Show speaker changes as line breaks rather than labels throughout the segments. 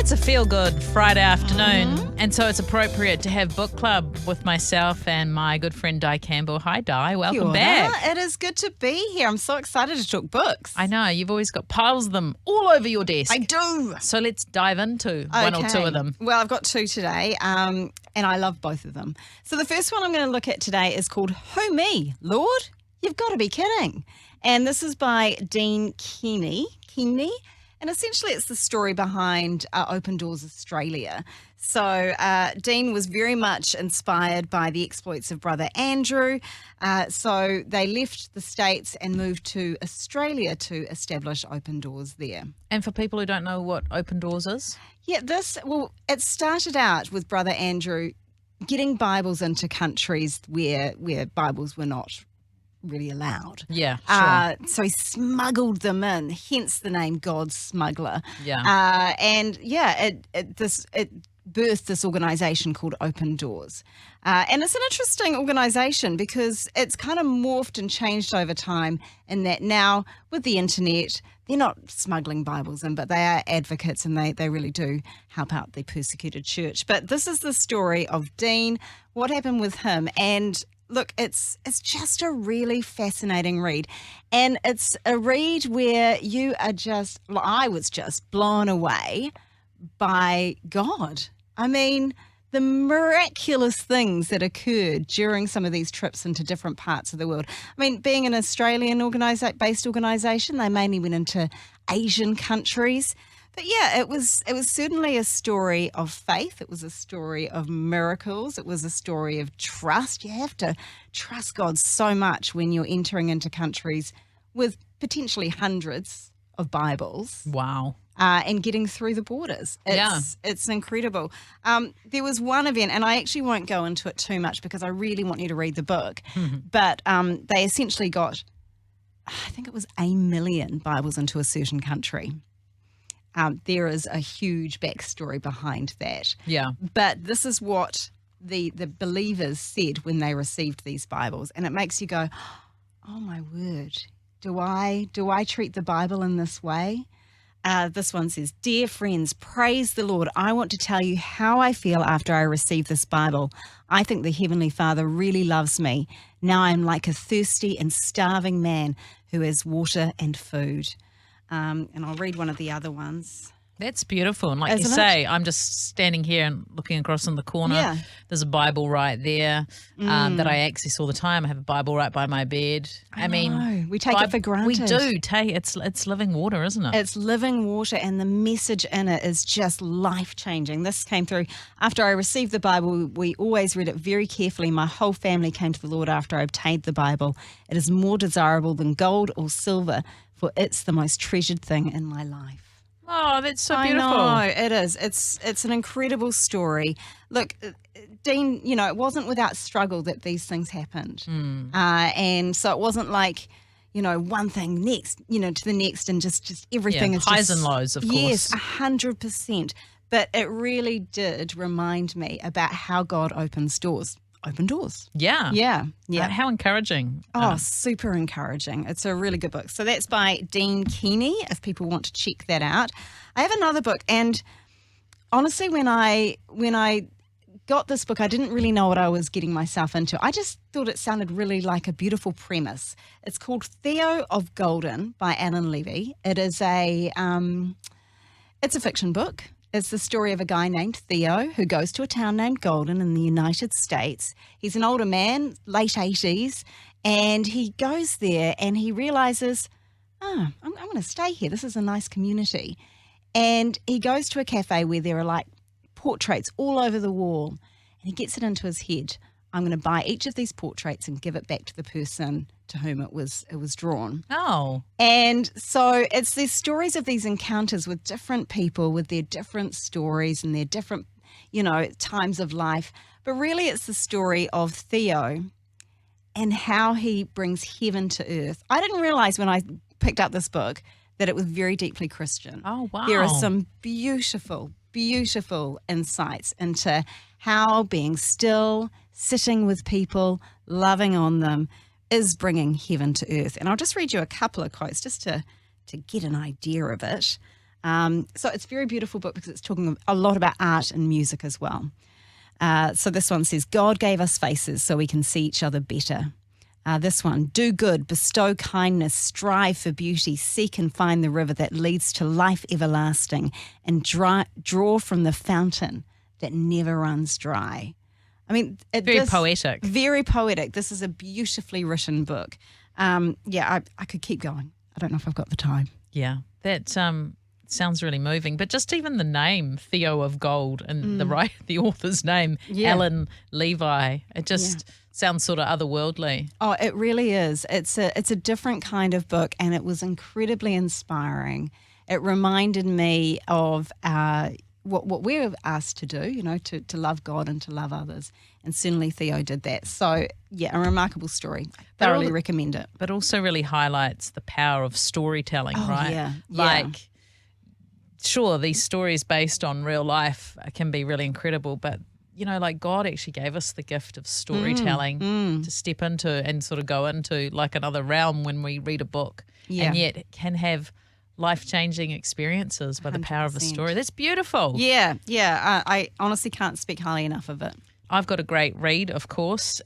It's a feel-good Friday afternoon, and so it's appropriate to have book club with myself and my good friend Di Campbell. Hi, Di. Welcome
Kia ora.
back.
It is good to be here. I'm so excited to talk books.
I know, you've always got piles of them all over your desk.
I do.
So let's dive into one or two of them.
Well, I've got two today, and I love both of them. So the first one I'm going to look at today is called Who Me, Lord? You've got to be kidding. And this is by Dean Kiwi. And essentially it's the story behind Open Doors Australia. So Dean was very much inspired by the exploits of Brother Andrew. So they left the States and moved to Australia to establish Open Doors there.
And for people who don't know what Open Doors is?
Yeah, it started out with Brother Andrew getting Bibles into countries where Bibles were not really allowed.
Yeah, sure.
So he smuggled them in, hence the name God Smuggler.
Yeah.
It birthed this organisation called Open Doors. And it's an interesting organisation because it's kind of morphed and changed over time in that now with the internet, they're not smuggling Bibles in, but they are advocates and they really do help out the persecuted church. But this is the story of Dean, what happened with him, and look, it's just a really fascinating read. And it's a read where I was just blown away by God. I mean, the miraculous things that occurred during some of these trips into different parts of the world. I mean, being an Australian based organisation, they mainly went into Asian countries. But yeah, it was certainly a story of faith. It was a story of miracles. It was a story of trust. You have to trust God so much when you're entering into countries with potentially hundreds of Bibles.
Wow.
And getting through the borders. It's incredible. There was one event, and I actually won't go into it too much because I really want you to read the book, but they essentially got, I think it was 1 million Bibles into a certain country. There is a huge backstory behind that.
Yeah.
But this is what the believers said when they received these Bibles. And it makes you go, oh my word, do I treat the Bible in this way? This one says, "Dear friends, praise the Lord. I want to tell you how I feel after I received this Bible. I think the Heavenly Father really loves me. Now I'm like a thirsty and starving man who has water and food." And I'll read one of the other ones.
That's beautiful. And like
Isn't
you say, I'm just standing here and looking across in the corner.
Yeah.
There's a Bible right there that I access all the time. I have a Bible right by my bed. I mean,
we take it for granted.
We do take it's living water, isn't it?
It's living water, and the message in it is just life-changing. This came through after I received the Bible. We always read it very carefully. My whole family came to the Lord after I obtained the Bible. It is more desirable than gold or silver, for it's the most treasured thing in my life.
Oh, that's so beautiful.
I know, it is. It's an incredible story. Look, Dean, it wasn't without struggle that these things happened. And so it wasn't like, one thing next, to the next, and just everything is
highs and lows, of course.
Yes, 100%. But it really did remind me about how God opens doors. Open doors.
Yeah.
Yeah.
How encouraging.
Oh, super encouraging. It's a really good book. So that's by Dean Kiwi, if people want to check that out. I have another book, and honestly, when I got this book, I didn't really know what I was getting myself into. I just thought it sounded really like a beautiful premise. It's called Theo of Golden by Alan Levy. It is it's a fiction book. It's the story of a guy named Theo who goes to a town named Golden in the United States. He's an older man, late 80s, and he goes there and he realises, I'm going to stay here. This is a nice community. And he goes to a cafe where there are like portraits all over the wall, and he gets it into his head. I'm going to buy each of these portraits and give it back to the person to whom it was drawn.
Oh.
And so it's these stories of these encounters with different people with their different stories and their different, times of life. But really it's the story of Theo and how he brings heaven to earth. I didn't realize when I picked up this book that it was very deeply Christian.
Oh, wow.
There are some beautiful, beautiful insights into how being still, sitting with people, loving on them, is bringing heaven to earth. And I'll just read you a couple of quotes just to get an idea of it. So it's a very beautiful book because it's talking a lot about art and music as well. So this one says, God gave us faces so we can see each other better. This one, do good, bestow kindness, strive for beauty, seek and find the river that leads to life everlasting, and draw from the fountain that never runs dry. I mean,
Very poetic.
Very poetic. This is a beautifully written book. I could keep going. I don't know if I've got the time.
Yeah, that sounds really moving. But just even the name, Theo of Gold, and the author's name, Alan Levi, it just sounds sort of otherworldly.
Oh, it really is. It's a different kind of book, and it was incredibly inspiring. It reminded me of what we're asked to do, to love God and to love others. And certainly Theo did that. So, a remarkable story. Thoroughly recommend it.
But also really highlights the power of storytelling, right?
Yeah.
Like, sure, these stories based on real life can be really incredible, but, like God actually gave us the gift of storytelling to step into and sort of go into like another realm when we read a book. Yeah. And yet it can have life-changing experiences by the power of a story. That's beautiful.
Yeah. I honestly can't speak highly enough of it.
I've got a great read, of course.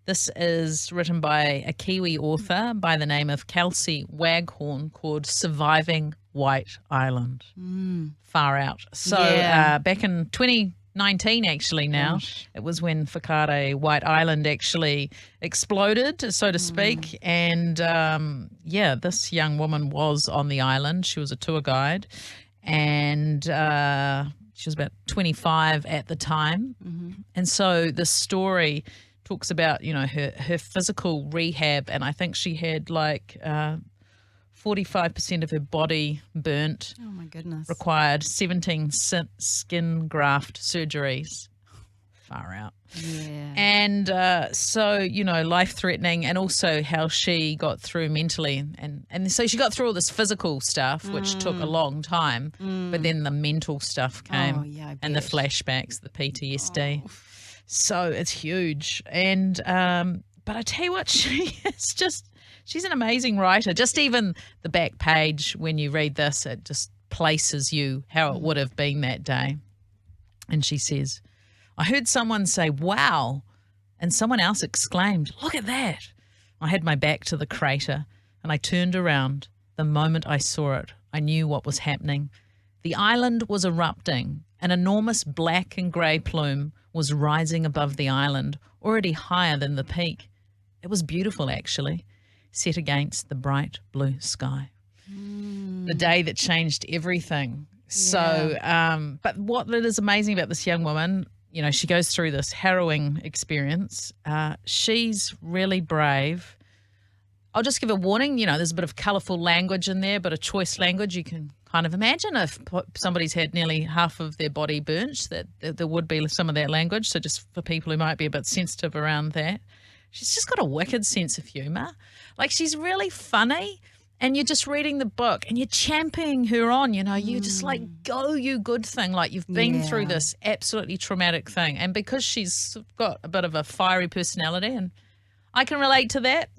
This is written by a Kiwi author by the name of Kelsey Waghorn, called Surviving White Island. Far out. So back in 2019, actually now, it was when Whakaare White Island actually exploded, so to speak. And this young woman was on the island. She was a tour guide, and she was about 25 at the time. And so the story talks about, her physical rehab, and I think she had like 45% of her body burnt.
Oh my goodness.
Required 17 skin graft surgeries. Far out.
Yeah.
And life-threatening, and also how she got through mentally. And so she got through all this physical stuff, which took a long time, but then the mental stuff came.
Oh, yeah, I
and the
bet.
flashbacks, the PTSD. Oh. So it's huge. And but I tell you what, she's an amazing writer. Just even the back page, when you read this, it just places you how it would have been that day. And she says, I heard someone say, wow, and someone else exclaimed, look at that. I had my back to the crater and I turned around. The moment I saw it, I knew what was happening. The island was erupting. An enormous black and grey plume was rising above the island, already higher than the peak. It was beautiful, actually, set against the bright blue sky. The day that changed everything. So, but what is amazing about this young woman, she goes through this harrowing experience. She's really brave. I'll just give a warning, there's a bit of colourful language in there, but a choice language. You can kind of imagine if somebody's had nearly half of their body burnt, that there would be some of that language. So just for people who might be a bit sensitive around that. She's just got a wicked sense of humour. Like, she's really funny, and you're just reading the book and you're championing her on, you just like, go, you good thing. Like, you've been through this absolutely traumatic thing. And because she's got a bit of a fiery personality, and I can relate to that,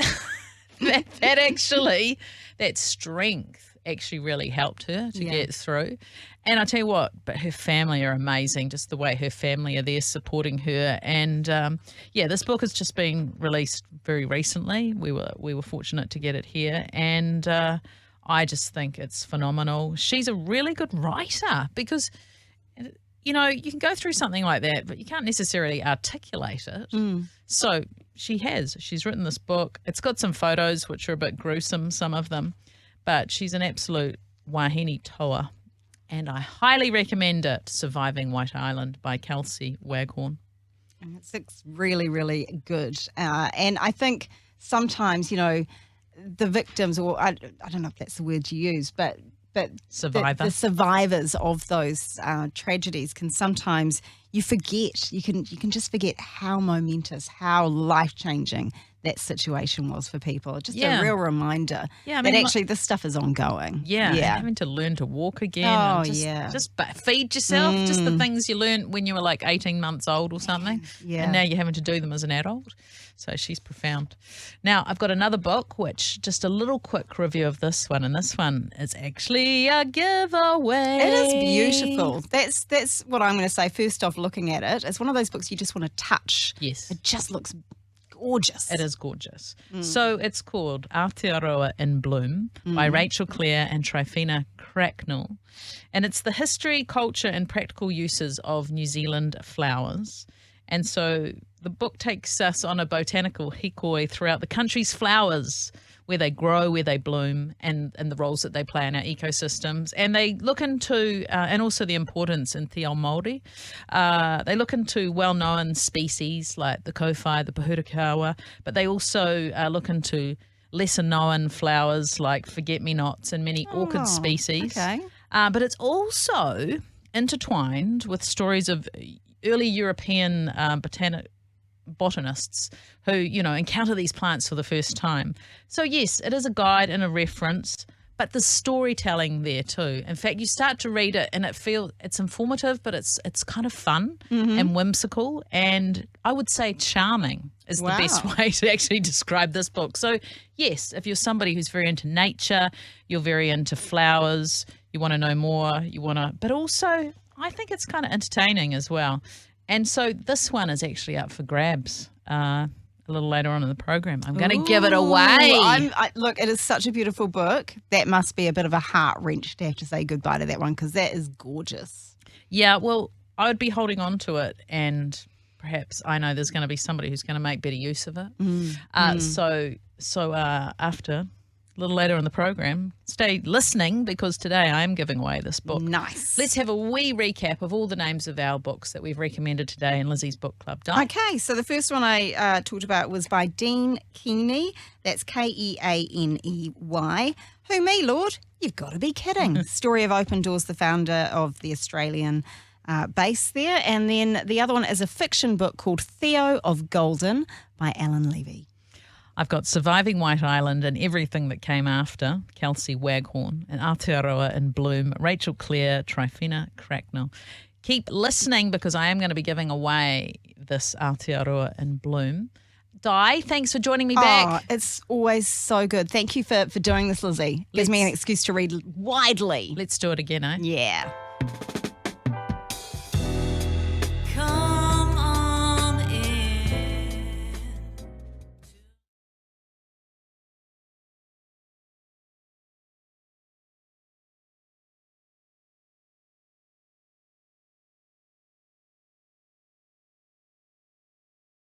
that strength actually really helped her to get through. And I tell you what, but her family are amazing, just the way her family are there supporting her. And this book has just been released very recently. We were fortunate to get it here, and I just think it's phenomenal. She's a really good writer because, you can go through something like that, but you can't necessarily articulate it. So she's written this book. It's got some photos which are a bit gruesome, some of them, but she's an absolute wahine toa. And I highly recommend it, Surviving White Island by Kelsey Waghorn.
It's really, really good. And I think sometimes, the victims, or I don't know if that's the word you use, but the survivors of those tragedies can sometimes, you forget, you can just forget how momentous, how life-changing that situation was for people. Just
Yeah.
a real reminder
Yeah, I
that
mean,
actually this stuff is ongoing.
and having to learn to walk again.
Oh,
and just,
yeah.
Just feed yourself. Just the things you learned when you were like 18 months old or something.
Yeah.
And now you're having to do them as an adult. So she's profound. Now, I've got another book, which just a little quick review of this one. And this one is actually a giveaway.
It is beautiful. That's what I'm going to say. First off, looking at it, it's one of those books you just want to touch.
Yes.
It just looks gorgeous.
It is gorgeous. So it's called Aotearoa in Bloom by Rachel Clare and Tryphena Cracknell. And it's the history, culture, and practical uses of New Zealand flowers. And so the book takes us on a botanical hikoi throughout the country's flowers, where they grow, where they bloom, and the roles that they play in our ecosystems. And they look into, and also the importance in Te Ao Māori. They look into well-known species like the kowhai, the pahurakawa, but they also look into lesser-known flowers like forget-me-nots and many orchid species.
Okay.
But it's also intertwined with stories of early European botanists who, encounter these plants for the first time. So yes, it is a guide and a reference, but there's storytelling there too. In fact, you start to read it and it's informative, but it's kind of fun and whimsical, and I would say charming is the best way to actually describe this book. So yes, if you're somebody who's very into nature, you're very into flowers, you want to know more, but also I think it's kind of entertaining as well. And so this one is actually up for grabs a little later on in the program. I'm going to give it away.
Look, it is such a beautiful book. That must be a bit of a heart wrench to have to say goodbye to that one, because that is gorgeous.
Yeah, well, I would be holding on to it, and perhaps I know there's going to be somebody who's going to make better use of it. So after a little later in the program, stay listening, because today I am giving away this book.
Nice.
Let's have a wee recap of all the names of our books that we've recommended today in Lizzie's Book Club. Di?
Okay, so the first one I talked about was by Dean Keeney. That's Keaney. Who me, Lord? You've got to be kidding. Story of Open Doors, the founder of the Australian base there. And then the other one is a fiction book called Theo of Golden by Alan Levy.
I've got Surviving White Island and Everything That Came After, Kelsey Waghorn, and Aotearoa in Bloom, Rachel Clare, Tryphena Cracknell. Keep listening, because I am going to be giving away this Aotearoa in Bloom. Di, thanks for joining me back.
Oh, it's always so good. Thank you for doing this, Lizzie. Gives me an excuse to read widely.
Let's do it again, eh?
Yeah.